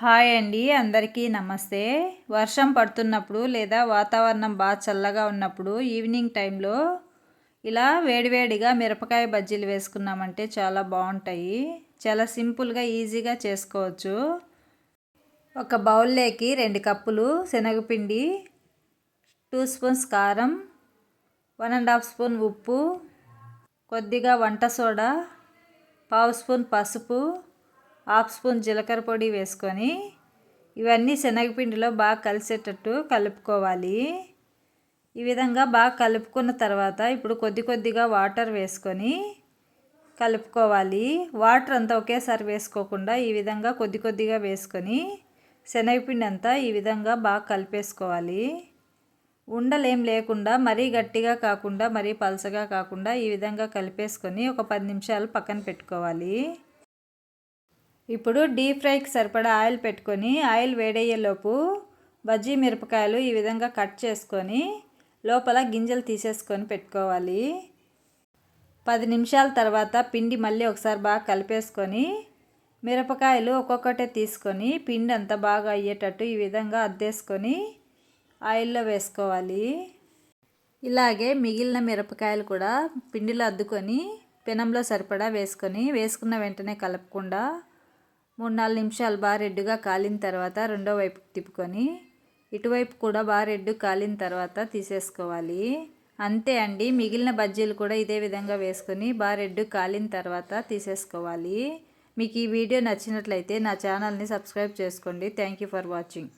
Hi అండి, అందరికీ నమస్తే. వర్షం పడుతున్నప్పుడు లేదా వాతావరణం బాగా చల్లగా ఉన్నప్పుడు ఈవినింగ్ టైంలో ఇలా వేడివేడిగా మిరపకాయ బజ్జీలు వేసుకున్నామంటే చాలా బాగుంటాయి. చాలా సింపుల్గా ఈజీగా చేసుకోవచ్చు. ఒక బౌల్లోకి 2 కప్పులు శనగపిండి, 2 స్పూన్స్ కారం, 1½ స్పూన్ ఉప్పు, కొద్దిగా వంట సోడా, 1/2 స్పూన్ పసుపు, 1/2 స్పూన్ జీలకర్ర పొడి వేసుకొని ఇవన్నీ శనగపిండిలో బాగా కలిసేటట్టు కలుపుకోవాలి. ఈ విధంగా బాగా కలుపుకున్న తర్వాత ఇప్పుడు కొద్దిగా వాటర్ వేసుకొని కలుపుకోవాలి. వాటర్ అంతా ఒకేసారి వేసుకోకుండా ఈ విధంగా కొద్దిగా వేసుకొని శనగపిండి అంతా ఈ విధంగా బాగా కలిపేసుకోవాలి. ఉండలేం లేకుండా మరీ గట్టిగా కాకుండా మరీ పలసగా కాకుండా ఈ విధంగా కలిపేసుకొని ఒక 10 నిమిషాలు పక్కన పెట్టుకోవాలి. ఇప్పుడు డీప్ ఫ్రైకి సరిపడా ఆయిల్ పెట్టుకొని ఆయిల్ వేడయ్యేలోపు బజ్జీ మిరపకాయలు ఈ విధంగా కట్ చేసుకొని లోపల గింజలు తీసేసుకొని పెట్టుకోవాలి. 10 నిమిషాల తర్వాత పిండి మళ్ళీ ఒకసారి బాగా కలిపేసుకొని మిరపకాయలు ఒక్కొక్కటే తీసుకొని పిండి అంతా బాగా అయ్యేటట్టు ఈ విధంగా అద్దేసుకొని ఆయిల్లో వేసుకోవాలి. ఇలాగే మిగిలిన మిరపకాయలు కూడా పిండిలో అద్దుకొని పెనంలో సరిపడా వేసుకున్న వెంటనే కలపకుండా 3-4 నిమిషాలు బాగా రెడ్డుగా కాలిన తర్వాత రెండో వైపు తిప్పుకొని ఇటువైపు కూడా బాగా రెడ్డు కాలిన తర్వాత తీసేసుకోవాలి. అంతే అండి, మిగిలిన బజ్జీలు కూడా ఇదే విధంగా వేసుకొని బాగా రెడ్డు కాలిన తర్వాత తీసేసుకోవాలి. మీకు ఈ వీడియో నచ్చినట్లయితే నా ఛానల్ని సబ్స్క్రైబ్ చేసుకోండి. Thank you for watching.